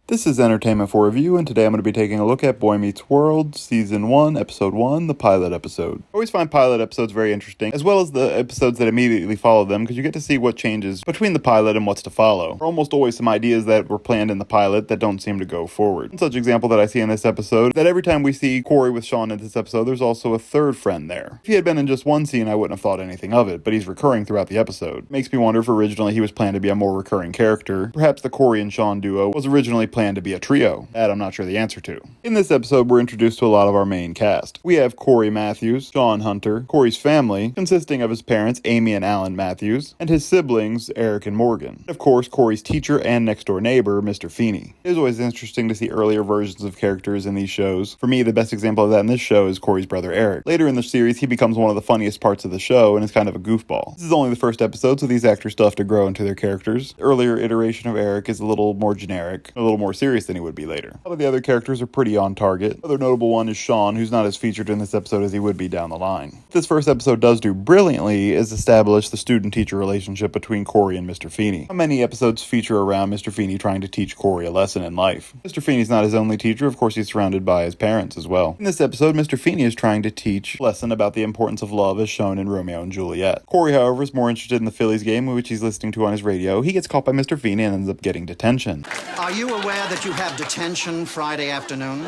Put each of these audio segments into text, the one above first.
This is Entertainment for Review, and today I'm going to be taking a look at Boy Meets World, Season 1, Episode 1, the pilot episode. I always find pilot episodes very interesting, as well as the episodes that immediately follow them, because you get to see what changes between the pilot and what's to follow. There are almost always some ideas that were planned in the pilot that don't seem to go forward. One such example that I see in this episode, that every time we see Corey with Sean in this episode, there's also a third friend there. If he had been in just one scene, I wouldn't have thought anything of it, but he's recurring throughout the episode. Makes me wonder if originally he was planned to be a more recurring character. Perhaps the Corey and Sean duo was originally planned to be a trio. That I'm not sure the answer to. In this episode, we're introduced to a lot of our main cast. We have Corey Matthews, Sean Hunter, Corey's family, consisting of his parents, Amy and Alan Matthews, and his siblings, Eric and Morgan. And of course, Corey's teacher and next-door neighbor, Mr. Feeny. It is always interesting to see earlier versions of characters in these shows. For me, the best example of that in this show is Corey's brother, Eric. Later in the series, he becomes one of the funniest parts of the show and is kind of a goofball. This is only the first episode, so these actors still have to grow into their characters. The earlier iteration of Eric is a little more generic, a little more serious than he would be later. All of the other characters are pretty on target. Another notable one is Sean, who's not as featured in this episode as he would be down the line. What this first episode does do brilliantly is establish the student-teacher relationship between Corey and Mr. Feeny. Many episodes feature around Mr. Feeny trying to teach Corey a lesson in life. Mr. Feeny's not his only teacher, of course he's surrounded by his parents as well. In this episode, Mr. Feeny is trying to teach a lesson about the importance of love as shown in Romeo and Juliet. Corey, however, is more interested in the Phillies game, which he's listening to on his radio. He gets caught by Mr. Feeny and ends up getting detention. Are you aware that you have detention Friday afternoon?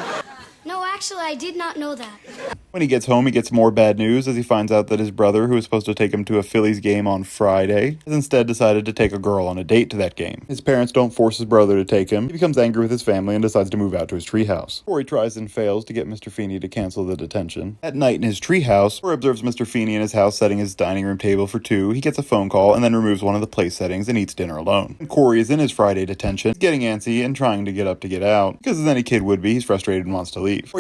No, actually, I did not know that. When he gets home, he gets more bad news as he finds out that his brother, who was supposed to take him to a Phillies game on Friday, has instead decided to take a girl on a date to that game. His parents don't force his brother to take him. He becomes angry with his family and decides to move out to his treehouse. Corey tries and fails to get Mr. Feeny to cancel the detention. At night in his treehouse, Corey observes Mr. Feeny in his house setting his dining room table for two. He gets a phone call and then removes one of the place settings and eats dinner alone. And Corey is in his Friday detention, getting antsy and trying to get up to get out. Because as any kid would be, he's frustrated and wants to leave.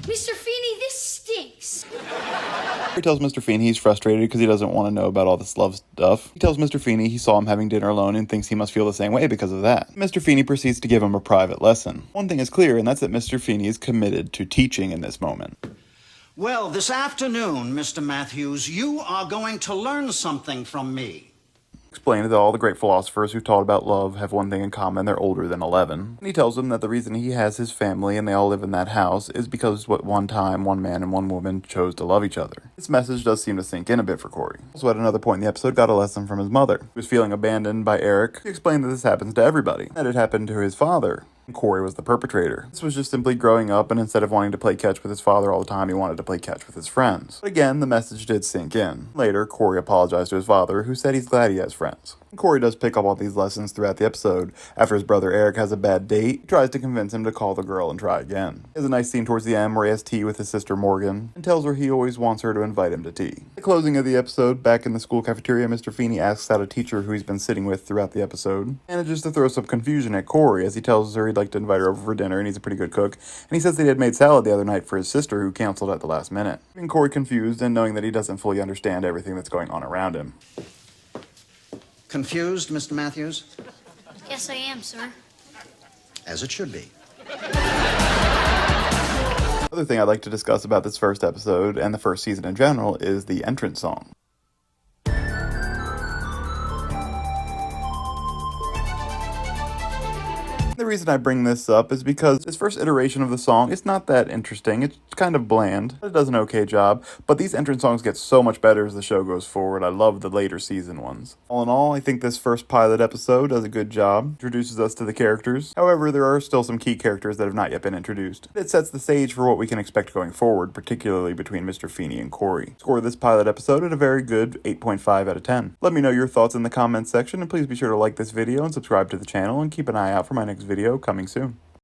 Mr. Feeny, this stinks. He tells Mr. Feeny he's frustrated because he doesn't want to know about all this love stuff. He tells Mr. Feeny he saw him having dinner alone and thinks he must feel the same way because of that. Mr. Feeny proceeds to give him a private lesson. One thing is clear, and that's that Mr. Feeny is committed to teaching in this moment. Well, this afternoon, Mr. Matthews, you are going to learn something from me. Explained that all the great philosophers who taught about love have one thing in common: they're older than 11. And he tells them that the reason he has his family and they all live in that house is because at one time one man and one woman chose to love each other. This message does seem to sink in a bit for Corey. Also, at another point in the episode, got a lesson from his mother, who was feeling abandoned by Eric. He explained that this happens to everybody, that it happened to his father. Corey was the perpetrator. This was just simply growing up, and instead of wanting to play catch with his father all the time, he wanted to play catch with his friends. But again, the message did sink in. Later, Corey apologized to his father, who said he's glad he has friends. And Corey does pick up all these lessons throughout the episode. After his brother Eric has a bad date, he tries to convince him to call the girl and try again. He has a nice scene towards the end where he has tea with his sister Morgan, and tells her he always wants her to invite him to tea. At the closing of the episode, back in the school cafeteria, Mr. Feeny asks out a teacher who he's been sitting with throughout the episode, manages to throw some confusion at Corey as he tells her he'd like to invite her over for dinner and he's a pretty good cook, and he says that he had made salad the other night for his sister who canceled at the last minute. Leaving Corey confused and knowing that he doesn't fully understand everything that's going on around him. Confused, Mr. Matthews? Yes, I am, sir. As it should be. Another thing I'd like to discuss about this first episode and the first season in general is the entrance song. The reason I bring this up is because this first iteration of the song is not that interesting. It's kind of bland. It does an okay job, but these entrance songs get so much better as the show goes forward. I love the later season ones. All in all, I think this first pilot episode does a good job, introduces us to the characters. However, there are still some key characters that have not yet been introduced. It sets the stage for what we can expect going forward, particularly between Mr. Feeny and Corey. Score this pilot episode at a very good 8.5 out of 10. Let me know your thoughts in the comments section, and please be sure to like this video and subscribe to the channel, and keep an eye out for my next video coming soon.